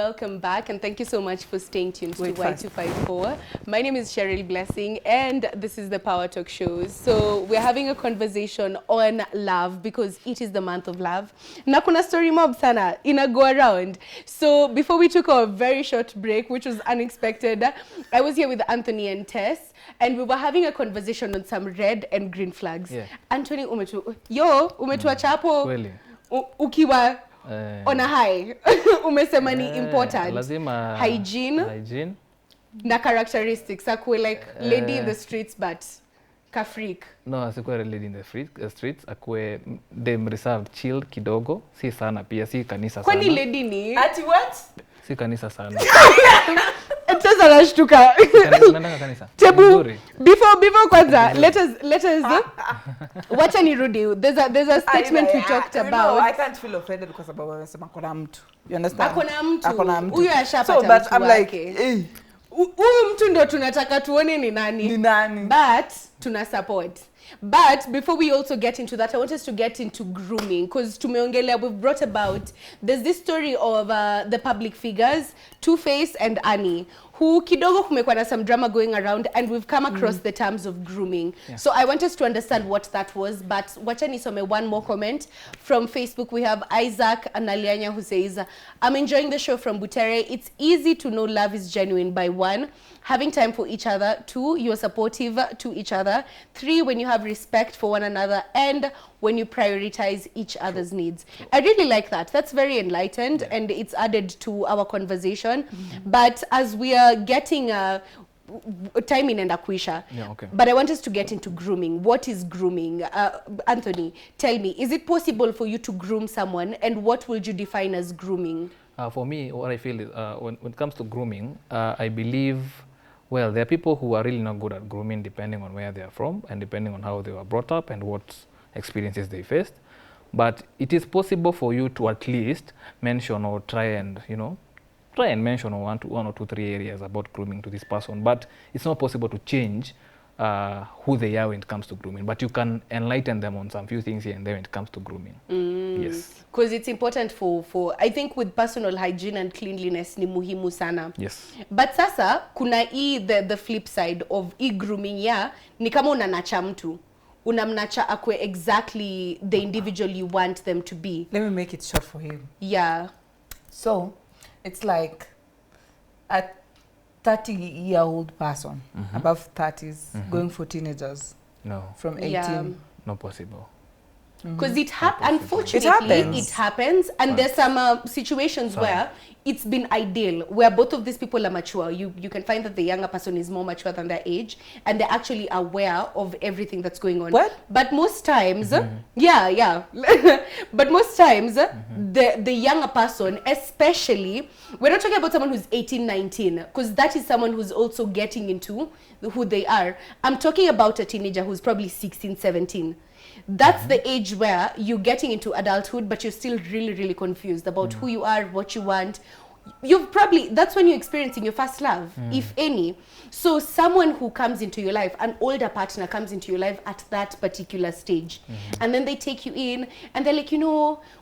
welcome back, and thank you so much for staying tuned to Y254. My name is Cheryl Blessing, and this is the Power Talk Shows. So we're having a conversation on love because it is the month of love. Na kuna story mob sana ina go around. So before we took our very short break, which was unexpected, I was here with Anthony and Tess, and we were having a conversation on some red and green flags. Yeah. Anthony umetua chapo ukiwa on a high. Umesema ni important. Lazima hygiene na characteristics. Akwe like lady in the streets but ka freak. No, asikuwe lady in the streets. Akwe dem reserved, chill kidogo. Si sana pia, si kanisa sana. Kwani lady ni? Ati what? Si kanisa sana. Tesa nashtuka. Nenda kanisa. Tebu, before kwanza, let us wacha nirudi. There's a statement we talked about. No, I can't feel offended because about wamesema kuna mtu. You understand? Akona mtu. Huyo ashapata mtu. So but I'm wake. like, huyu mtu ndo tunataka tuone ni nani. But tuna support. But before we also get into that, I want us to get into grooming, because tumeongelea, we've brought about, there's this story of the public figures, Two-Face and Annie, who kidogo kumekuwa na some drama going around, and we've come across the terms of grooming. Yeah. So I want us to understand what that was, but wacha nisome one more comment from Facebook. We have Isaac Analianya who says, I'm enjoying the show from Butere. It's easy to know love is genuine by 1, having time for each other, 2, you're supportive to each other, 3, when you have respect for one another, and when you prioritize each other's needs. I really like that. That's very enlightened, and it's added to our conversation. But as we are getting time in and Akwisha, but I want us to get into grooming. What is grooming? Anthony, tell me, is it possible for you to groom someone, and what would you define as grooming? For me, what I feel is when it comes to grooming, I believe, well, there are people who are really not good at grooming depending on where they are from and depending on how they were brought up and what experiences they faced. But it is possible for you to at least mention or try and mention one or two, 3 areas about grooming to this person. But it's not possible to change who they are when it comes to grooming. But you can enlighten them on some few things here and there when it comes to grooming. Yes. Because it's important for I think with personal hygiene and cleanliness ni muhimu sana. Yes. But sasa kuna the flip side of grooming ni kama unanacha mtu. Unamnacha akwe exactly the individual you want them to be. Let me make it short for him. Yeah. So, it's like a 30-year-old person, above 30s, going for teenagers. No. From 18. Yeah. Not possible. Because unfortunately, it happens. And there's some situations where it's been ideal, where both of these people are mature. You can find that the younger person is more mature than their age, and they're actually aware of everything that's going on. What? But most times, but most times, the younger person, especially, we're not talking about someone who's 18, 19, because that is someone who's also getting into who they are. I'm talking about a teenager who's probably 16, 17. That's the age where you're getting into adulthood, but you're still really, really confused about who you are, what you want. That's when you're experiencing your first love, if any. So someone who comes into your life, an older partner comes into your life at that particular stage. And then they take you in and they're like,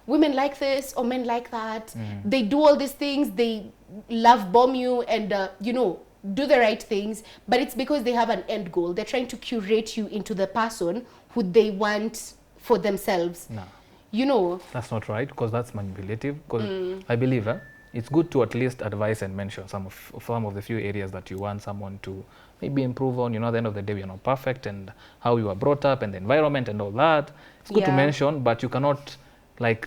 women like this or men like that. They do all these things. They love bomb you and, do the right things. But it's because they have an end goal. They're trying to curate you into the person who they want for themselves. No. That's not right, because that's manipulative. Because I believe it's good to at least advise and mention some of the few areas that you want someone to maybe improve on. At the end of the day, you're not perfect, and how you are brought up and the environment and all that. It's good to mention, but you cannot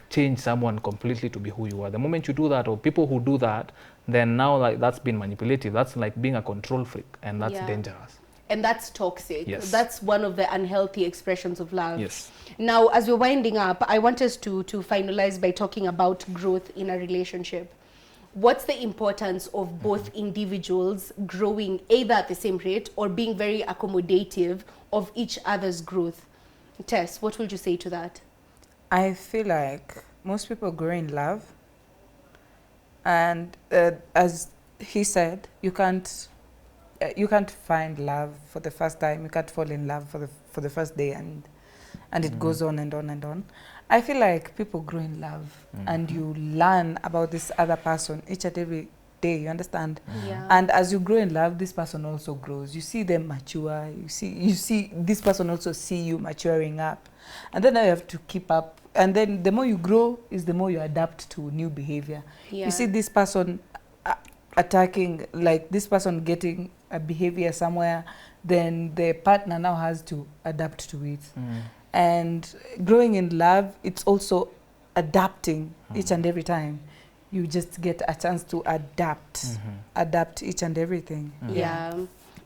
change someone completely to be who you are. The moment you do that, or people who do that, then now that's been manipulative. That's like being a control freak, and that's dangerous. And that's toxic. Yes. That's one of the unhealthy expressions of love. Yes. Now, as we're winding up, I want us to finalize by talking about growth in a relationship. What's the importance of both individuals growing either at the same rate or being very accommodative of each other's growth? Tess, what would you say to that? I feel like most people grow in love. And as he said, you can't find love for the first time. You can't fall in love for the first day, and and it goes on and on and on. I feel like people grow in love and you learn about this other person each and every day, you understand? Yeah. And as you grow in love, this person also grows. You see them mature. You see this person also see you maturing up. And then now you have to keep up. And then the more you grow is the more you adapt to new behavior. Yeah. You see this person attacking, like this person getting a behavior somewhere, then the partner now has to adapt to it. And growing in love, it's also adapting each and every time. You just get a chance to adapt each and everything. Yeah.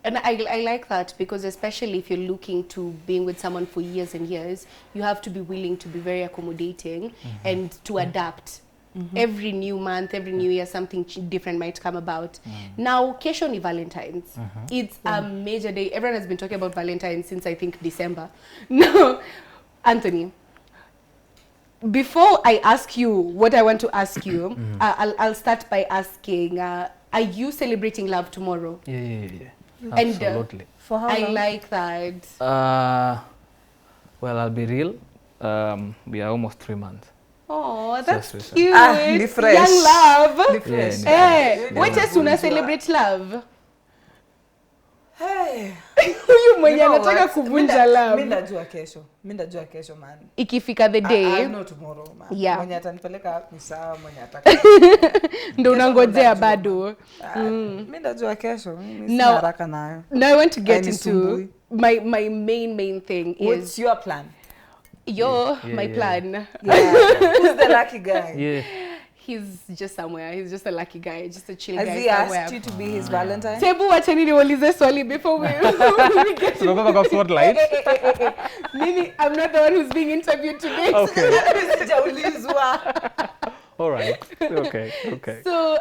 And I like that, because especially if you're looking to being with someone for years and years, you have to be willing to be very accommodating and to adapt. Every new month, every new year, something different might come about. Now, kesho ni Valentine's. It's a major day. Everyone has been talking about Valentine's since I think December. No, Anthony, before I ask you what I want to ask you, I'll start by asking, are you celebrating love tomorrow? Yeah. And, Absolutely. For how I long? like that. Well, I'll be real. We are almost 3 months. Oh, that's Just cute. ni fresh. Young love. Ni fresh. Hey, what else una celebrate love? Hey. Huyu mwenye You know anataka what? kuvunja love. Mimi ndajua kesho man. Ikifika the day, I know tomorrow man. Yeah. Mwenye atanipeleka ni sawa, mwenye ataka. ndo unangojea ndajua. bado. Mimi ndajua kesho. Mimi Now- sina haraka nayo. Now I want to get into Hainisumbui. my main thing What's is your plan? my plan. Yeah. Who's the lucky guy? Yeah. He's just somewhere. He's just a lucky guy, just a chill Has guy he somewhere. asked you to be his Valentine? Tebu, wacheni niulize swali before we get Mimi, I'm not the one who's being interviewed today. Okay. Sijaulizwa. All right. Okay. So,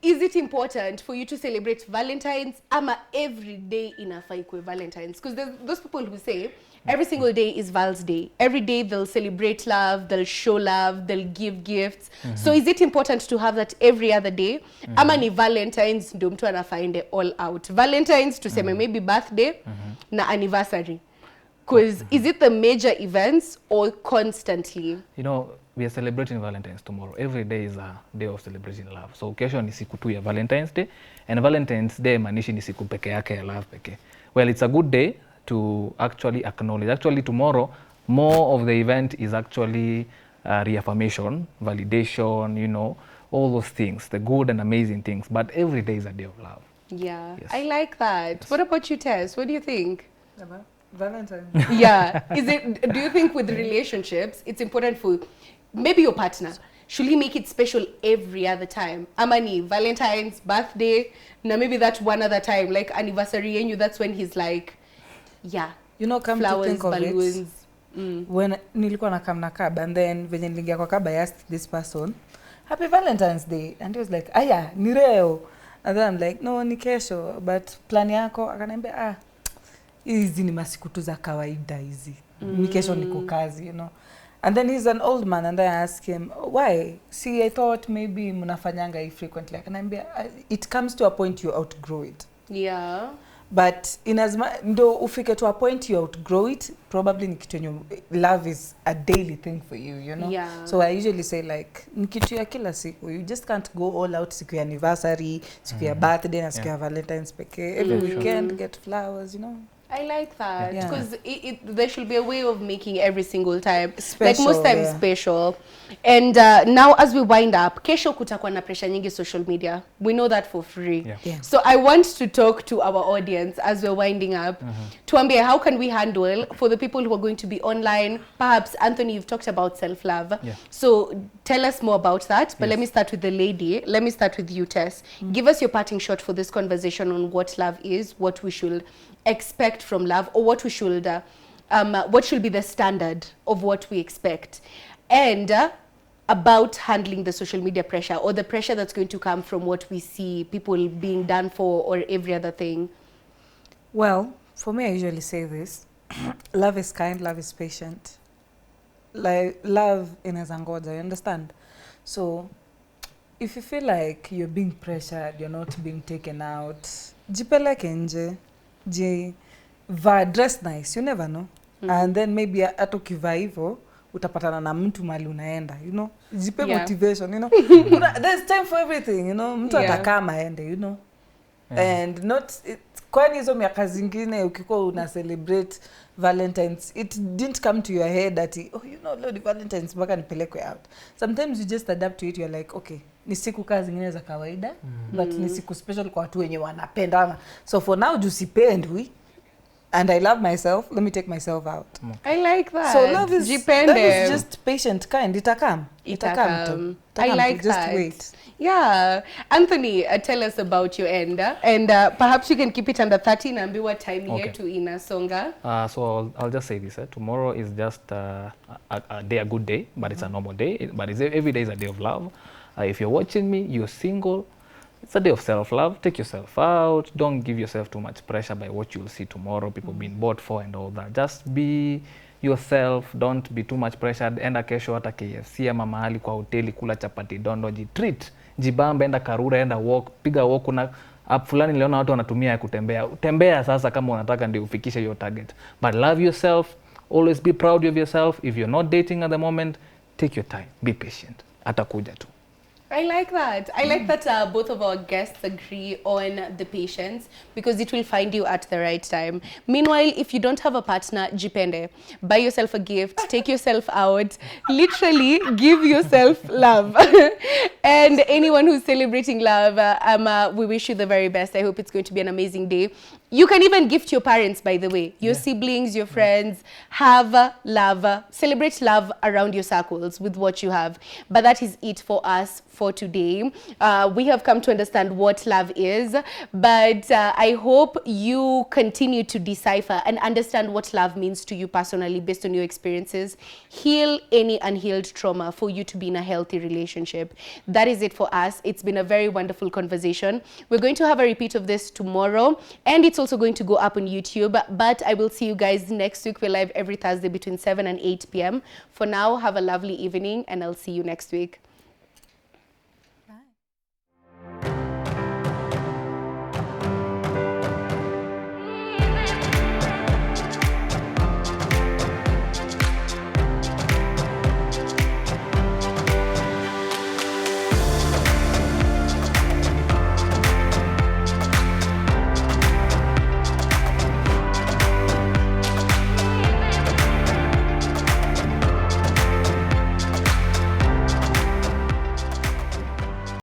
is it important for you to celebrate Valentine's? Ama every day inafai kwe Valentine's? Because there's those people who say every single day is Val's Day. Every day they'll celebrate love, they'll show love, they'll give gifts. So is it important to have that every other day? Ama ni Valentine's ndio mtu anafind all out. Valentine's tuseme maybe birthday na anniversary. Because is it the major events or constantly? You know, we are celebrating Valentine's tomorrow. Every day is a day of celebrating love. So kesho ni siku tu ya Valentine's Day, and Valentine's Day manishi ni siku peke yake ya love peke. Well, it's a good day to actually acknowledge. Actually, tomorrow, more of the event is actually reaffirmation, validation, you know, all those things, the good and amazing things. But every day is a day of love. Yeah, Yes. I like that. What about you, Tess? What do you think? Valentine. Yeah. Do you think with relationships, it's important for maybe your partner, should he make it special every other time? Amani, Valentine's, birthday, na maybe that one other time, like anniversary, and that's when he's like, yeah, You know, come flowers, to think of balloons. it, when nilikuwa na kam na cab, and then venye niliingia kwa cab, I asked this person, Happy Valentine's Day. And he was like, aya, ni leo. And then I'm like, no, ni kesho. But plan yako, akaniambia, hizi ni masiku tu za kawaida hizi. Ni kesho niko kazi, you know. And then he's an old man, and I asked him, why? See, I thought maybe mnafanyanga hii frequently. Akaniambia, it comes to a point you outgrow it. Yeah. But in as ndo ufike to a point you outgrow it, probably ni kitu yenye love is a daily thing for you, you know. Yeah. So I usually say like ni kitu ya kila siku. You just can't go all out siku ya anniversary, siku ya birthday na siku ya Valentine's peke. Every weekend get flowers, you know. I like that Yeah. because there should be a way of making every single time Special, like most times yeah. special. And now as we wind up, kesho kutakuwa na pressure nyingi social media. We know that for free. Yeah. Yeah. So I want to talk to our audience as we're winding up. Tuambie, how can we handle for the people who are going to be online? Perhaps Anthony, you've talked about self-love. Yeah. So tell us more about that. But Yes. let me start with the lady. Let me start with you, Tess. Give us your parting shot for this conversation on what love is, what we should expect from love, or what we should what should be the standard of what we expect, and about handling the social media pressure or the pressure that's going to come from what we see people being done for or every other thing. Well, for me I usually say this. Love is kind, love is patient. Like love inaweza ngoja, you understand? So if you feel like you're being pressured, you're not being taken out, jipeleke nje. Dress nice, you never know. and then maybe hata ukivaa hivyo utapatana na mtu mali unaenda, you know, jipe motivation, you know. There's time for everything, you know, mtu atakaa maende, you know. And not kwani hizo miaka zingine ukikuwa una celebrate Valentines, it didn't come to your head that, oh, you know, Lord, Valentines mpaka nipelekwe out. Sometimes you just adapt to it. You're like, okay, ni siku kazi zingine za kawaida, but ni siku special kwa watu wenye wanapendana. So for now, jusipendwi, and I love myself, let me take myself out. I like that. So love is just patient kind. Itakam. I like just that. Wait. Yeah. Anthony, tell us about your end. And perhaps you can keep it under 30 and what time yetu inasonga. So I'll just say this. Tomorrow is just a good day, but it's a normal day. But every day is a day of love. If you're watching me, you're single, it's a day of self-love. Take yourself out. Don't give yourself too much pressure by what you'll see tomorrow, people being bought for and all that. Just be yourself. Don't be too much pressured. Enda kesho hata KFC ama mahali kwa hoteli kula chapati dondo, jitreat. Jibamba, enda Karura, enda walk, piga walk. Kuna app fulani niliona watu wanatumia ya kutembea. Tembea sasa kama unataka ndio ufikishe your target. But love yourself. Always be proud of yourself. If you're not dating at the moment, take your time. Be patient. Atakuja tu. I like that. I like that both of our guests agree on the patience, because it will find you at the right time. Meanwhile, if you don't have a partner, jipende. Buy yourself a gift, take yourself out, literally give yourself love. And anyone who's celebrating love, we wish you the very best. I hope it's going to be an amazing day. You can even gift your parents, by the way, your siblings, your friends. Have love, celebrate love around your circles with what you have. But that is it for us for today. We have come to understand what love is, but I hope you continue to decipher and understand what love means to you personally based on your experiences. Heal any unhealed trauma for you to be in a healthy relationship. That is it for us. It's been a very wonderful conversation. We're going to have a repeat of this tomorrow, and it's also going to go up on YouTube, but I will see you guys next week. We're live every Thursday between 7 and 8 p.m. For now, have a lovely evening, and I'll see you next week.